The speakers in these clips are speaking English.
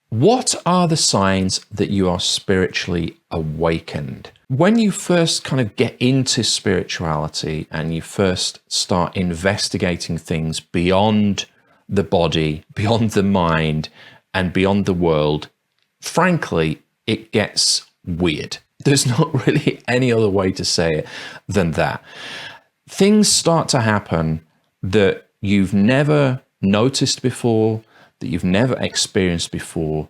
What are the signs that you are spiritually awakened? When you first kind of get into spirituality and you first start investigating things beyond the body, beyond the mind, and beyond the world, frankly, it gets weird. There's not really any other way to say it than that. Things start to happen that you've never noticed before, that you've never experienced before.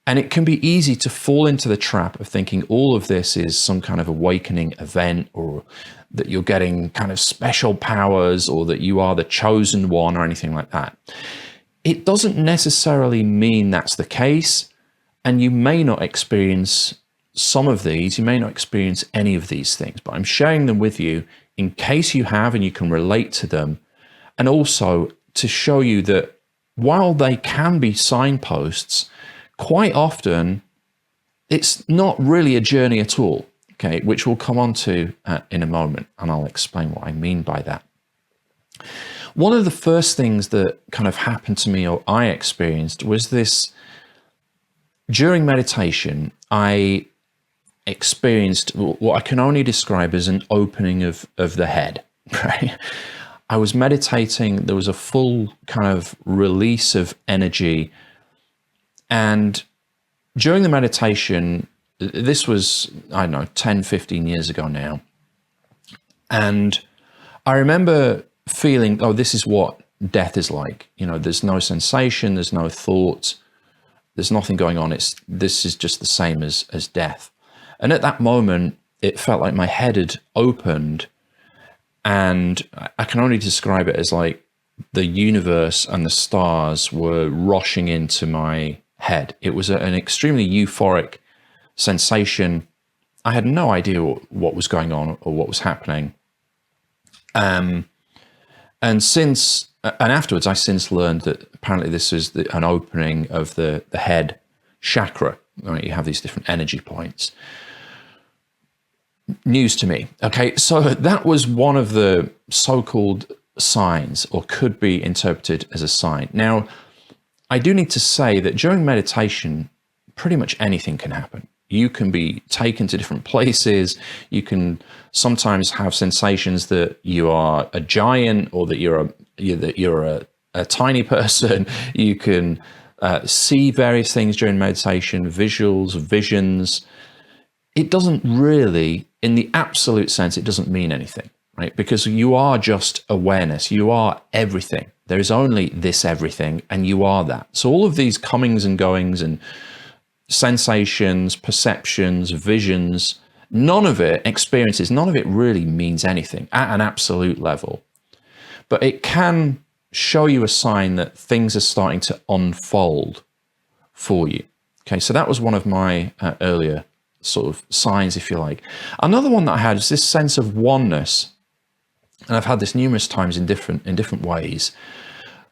And it can be easy to fall into the trap of thinking all of this is some kind of awakening event, or that you're getting kind of special powers, or that you are the chosen one, or anything like that. It doesn't necessarily mean that's the case. And you may not experience some of these, you may not experience any of these things, but I'm sharing them with you in case you have and you can relate to them. And also to show you that while they can be signposts, quite often it's not really a journey at all, okay, which we'll come on to in a moment, and I'll explain what I mean by that. One of the first things that kind of happened to me, or I experienced, was this. During meditation, I experienced what I can only describe as an opening of the head, right? I was meditating, there was a full kind of release of energy. And during the meditation, this was, I don't know, 10, 15 years ago now. And I remember feeling, oh, this is what death is like. You know, there's no sensation, there's no thought, there's nothing going on. This is just the same as death. And at that moment, it felt like my head had opened, and I can only describe it as like the universe and the stars were rushing into my head. It was an extremely euphoric sensation. I had no idea what was going on or what was happening. And afterwards, I since learned that apparently this is an opening of the head chakra. Right? You have these different energy points. News to me. Okay, so that was one of the so-called signs, or could be interpreted as a sign. Now, I do need to say that during meditation, pretty much anything can happen. You can be taken to different places. You can sometimes have sensations that you are a giant, or that you're a tiny person. You can see various things during meditation, visuals, visions. It doesn't really, in the absolute sense, it doesn't mean anything, right? Because you are just awareness. You are everything. There is only this everything, and you are that. So all of these comings and goings and sensations, perceptions, visions, none of it, experiences, none of it really means anything at an absolute level. But it can show you a sign that things are starting to unfold for you. Okay, so that was one of my earlier sort of signs, if you like. Another one that I had is this sense of oneness, and I've had this numerous times in different ways.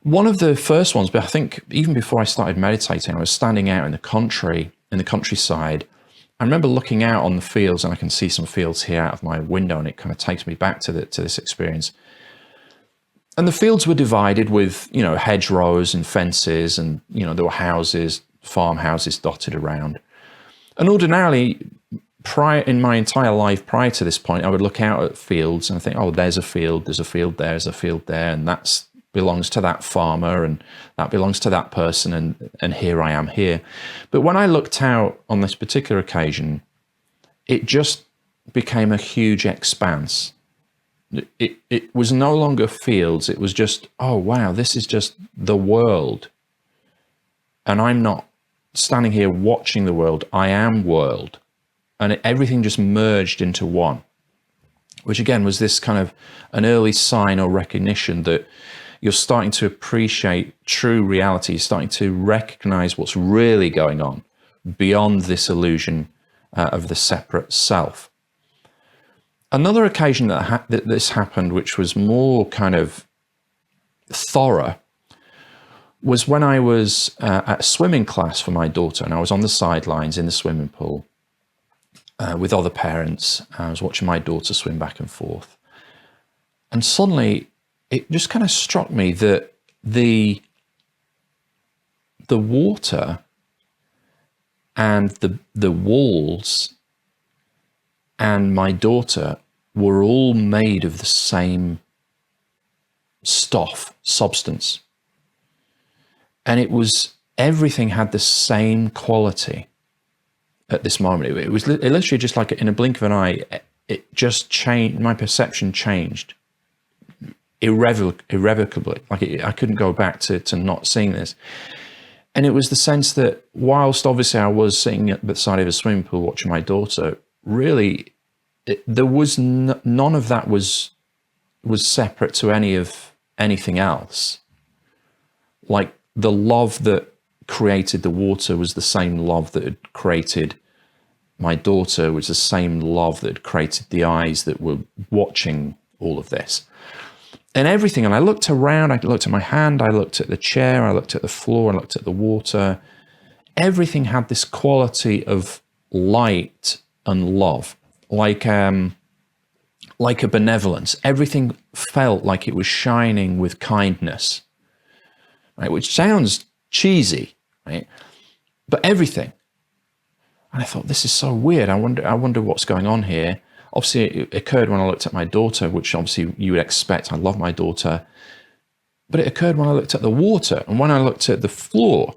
One of the first ones, but I think even before I started meditating, I was standing out in the countryside. I remember looking out on the fields, and I can see some fields here out of my window, and it kind of takes me back to this experience. And the fields were divided with, you know, hedgerows and fences, and, you know, there were houses, farmhouses dotted around. And ordinarily, in my entire life prior to this point, I would look out at fields and I think, oh, there's a field there, there's a field there, and that belongs to that farmer, and that belongs to that person, and here I am here. But when I looked out on this particular occasion, it just became a huge expanse. It was no longer fields, it was just, oh wow, this is just the world. And I'm not standing here watching the world, I am world. And everything just merged into one, which again was this kind of an early sign or recognition that you're starting to appreciate true reality, you're starting to recognize what's really going on beyond this illusion of the separate self. Another occasion that this happened, which was more kind of thorough, was when I was at a swimming class for my daughter, and I was on the sidelines in the swimming pool with other parents. I was watching my daughter swim back and forth. And suddenly it just kind of struck me that the water and the walls and my daughter were all made of the same substance. And everything had the same quality at this moment. It was literally just like in a blink of an eye, it just changed. My perception changed irrevocably. Like I couldn't go back to not seeing this. And it was the sense that whilst obviously I was sitting at the side of a swimming pool watching my daughter, really there was none of that was separate to anything else. Like the love that created the water was the same love that had created my daughter, was the same love that had created the eyes that were watching all of this. And everything, and I looked around, I looked at my hand, I looked at the chair, I looked at the floor, I looked at the water. Everything had this quality of light and love, like a benevolence. Everything felt like it was shining with kindness, right? Which sounds cheesy, right? But everything. And I thought, this is so weird. I wonder what's going on here. Obviously, it occurred when I looked at my daughter, which obviously you would expect. I love my daughter. But it occurred when I looked at the water and when I looked at the floor.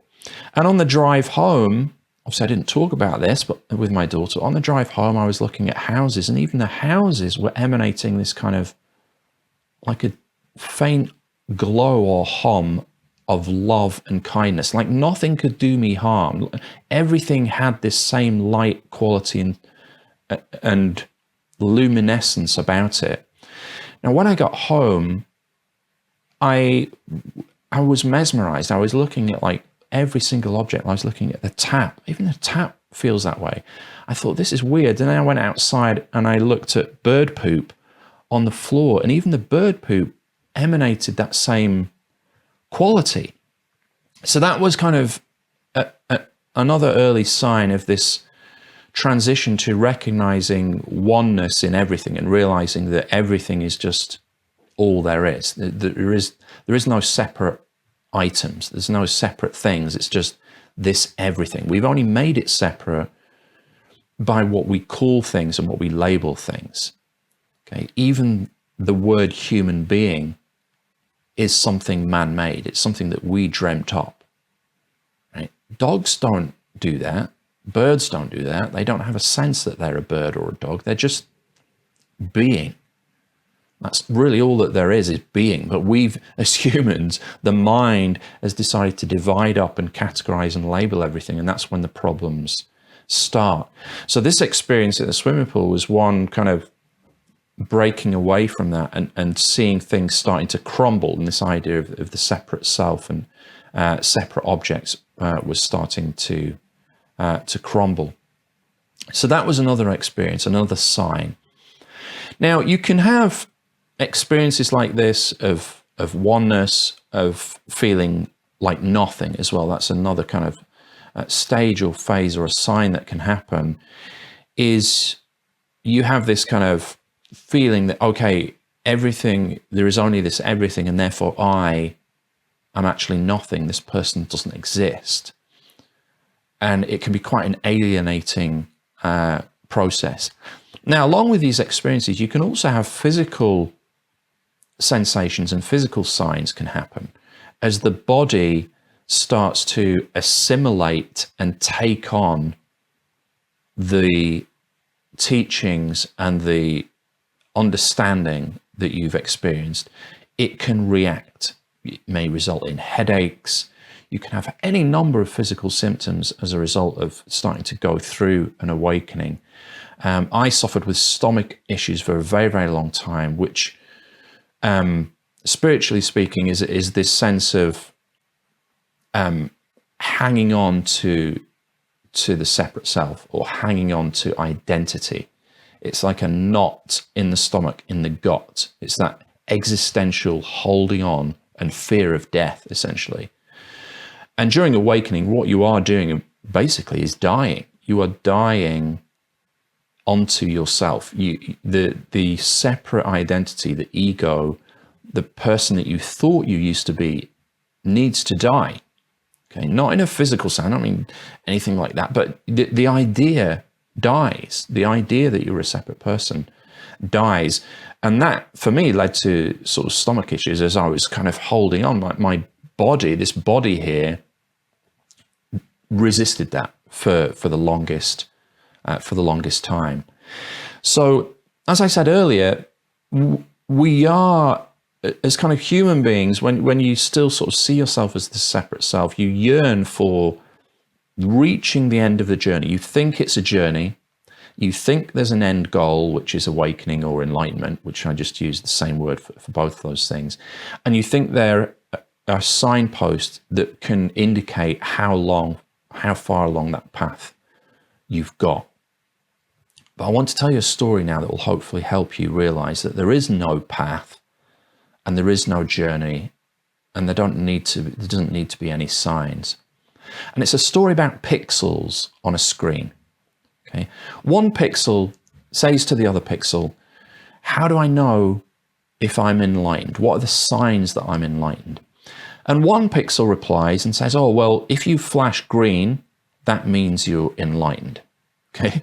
And on the drive home, obviously I didn't talk about this, but with my daughter, on the drive home, I was looking at houses, and even the houses were emanating this kind of like a faint glow or hum of love and kindness. Like nothing could do me harm. Everything had this same light quality and luminescence about it. Now, when I got home, I was mesmerized. I was looking at like every single object. I was looking at the tap. Even the tap feels that way. I thought, this is weird. And then I went outside and I looked at bird poop on the floor, and even the bird poop emanated that same quality. So that was kind of another early sign of this transition to recognizing oneness in everything and realizing that everything is just all there is. There is no separate items. There's no separate things. It's just this everything. We've only made it separate by what we call things and what we label things. Okay, even the word human being is something man-made. It's something that we dreamt up. Right? Dogs don't do that. Birds don't do that. They don't have a sense that they're a bird or a dog. They're just being. That's really all that there is being. But we've, as humans, the mind has decided to divide up and categorize and label everything. And that's when the problems start. So this experience at the swimming pool was one kind of breaking away from that and seeing things starting to crumble, and this idea of the separate self and separate objects was starting to crumble. So that was another experience, another sign. Now, you can have experiences like this of oneness, of feeling like nothing as well. That's another kind of stage or phase or a sign that can happen, is you have this kind of feeling that, okay, everything, there is only this everything, and therefore I am actually nothing. This person doesn't exist. And it can be quite an alienating process. Now, along with these experiences, you can also have physical sensations, and physical signs can happen as the body starts to assimilate and take on the teachings and the understanding that you've experienced. It can react. It may result in headaches. You can have any number of physical symptoms as a result of starting to go through an awakening. I suffered with stomach issues for a very, very long time, which spiritually speaking is this sense of hanging on to the separate self, or hanging on to identity. It's like a knot in the stomach, in the gut. It's that existential holding on and fear of death, essentially. And during awakening, what you are doing basically is dying. You are dying onto yourself. The separate identity, the ego, the person that you thought you used to be, needs to die. Okay, not in a physical sense, I don't mean anything like that, but the idea dies. The idea that you're a separate person dies. And that, for me, led to sort of stomach issues as I was kind of holding on. My body, this body here, resisted that for the longest time. So, as I said earlier, we are, as kind of human beings, when you still sort of see yourself as the separate self, you yearn for reaching the end of the journey. You think it's a journey. You think there's an end goal, which is awakening or enlightenment, which I just used the same word for both of those things. And you think there are signposts that can indicate how far along that path you've got. But I want to tell you a story now that will hopefully help you realize that there is no path and there is no journey, and there doesn't need to be any signs. And it's a story about pixels on a screen. Okay, one pixel says to the other pixel, how do I know if I'm enlightened? What are the signs that I'm enlightened? And one pixel replies and says, oh, well, if you flash green, that means you're enlightened. Okay.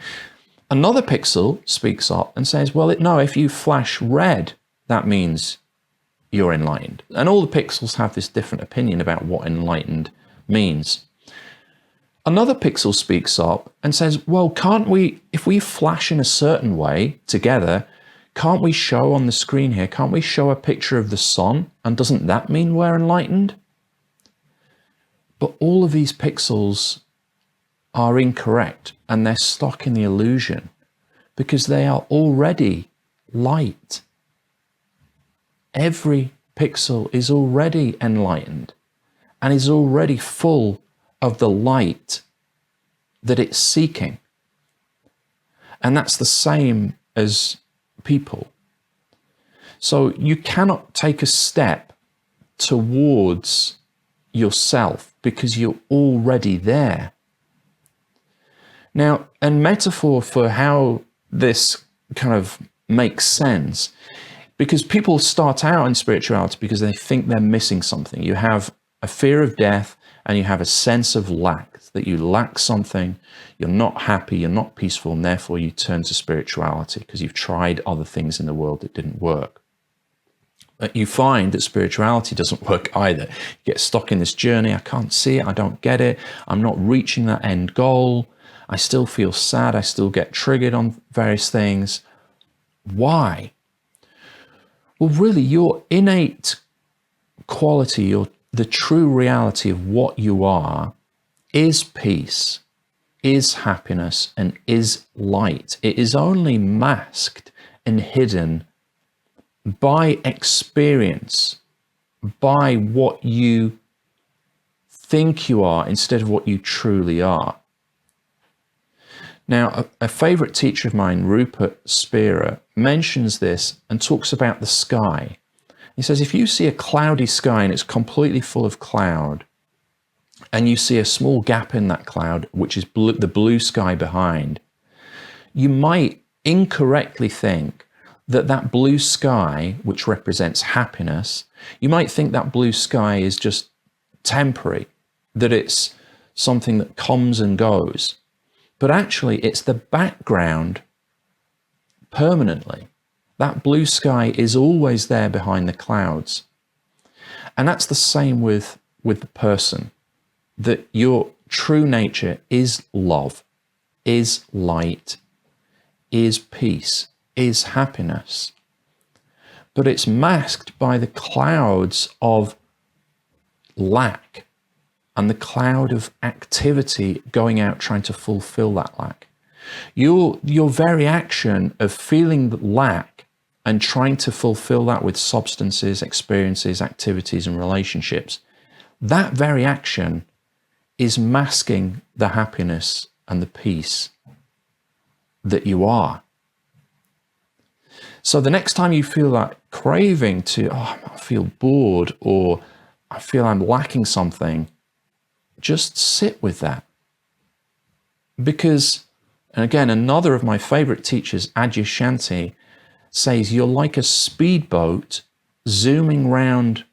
Another pixel speaks up and says, well, no, if you flash red, that means you're enlightened. And all the pixels have this different opinion about what enlightened means. Another pixel speaks up and says, well, can't we, if we flash in a certain way together, can't we show on the screen here, can't we show a picture of the sun? And doesn't that mean we're enlightened? But all of these pixels are incorrect, and they're stuck in the illusion because they are already light. Every pixel is already enlightened and is already full of the light that it's seeking. And that's the same as people. So you cannot take a step towards yourself because you're already there. Now, a metaphor for how this kind of makes sense, because people start out in spirituality because they think they're missing something. You have a fear of death and you have a sense of lack, that you lack something, you're not happy, you're not peaceful, and therefore you turn to spirituality because you've tried other things in the world that didn't work. But you find that spirituality doesn't work either. You get stuck in this journey, I can't see it, I don't get it, I'm not reaching that end goal, I still feel sad, I still get triggered on various things. Why? Well, really, your innate quality, the true reality of what you are, is peace, is happiness, and is light. It is only masked and hidden by experience, by what you think you are instead of what you truly are. Now, a favorite teacher of mine, Rupert Spira, mentions this and talks about the sky. He says, if you see a cloudy sky and it's completely full of cloud, and you see a small gap in that cloud, which is the blue sky behind, you might incorrectly think that that blue sky, which represents happiness, you might think that blue sky is just temporary, that it's something that comes and goes. But actually, it's the background permanently. That blue sky is always there behind the clouds. And that's the same with the person, that your true nature is love, is light, is peace, is happiness. But it's masked by the clouds of lack and the cloud of activity going out trying to fulfill that lack. Your very action of feeling lack and trying to fulfill that with substances, experiences, activities, and relationships, that very action is masking the happiness and the peace that you are. So the next time you feel that craving to, I feel bored, or I feel I'm lacking something, just sit with that. Because, and again, another of my favorite teachers, Adyashanti, says you're like a speedboat zooming round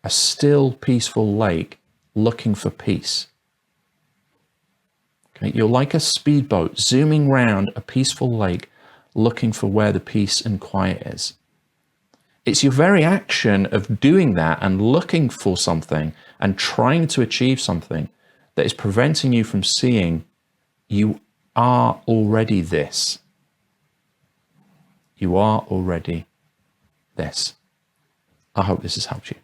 a still, peaceful lake, looking for peace. Okay? You're like a speedboat zooming round a peaceful lake, looking for where the peace and quiet is. It's your very action of doing that and looking for something and trying to achieve something that is preventing you from seeing you are already this. You are already this. I hope this has helped you.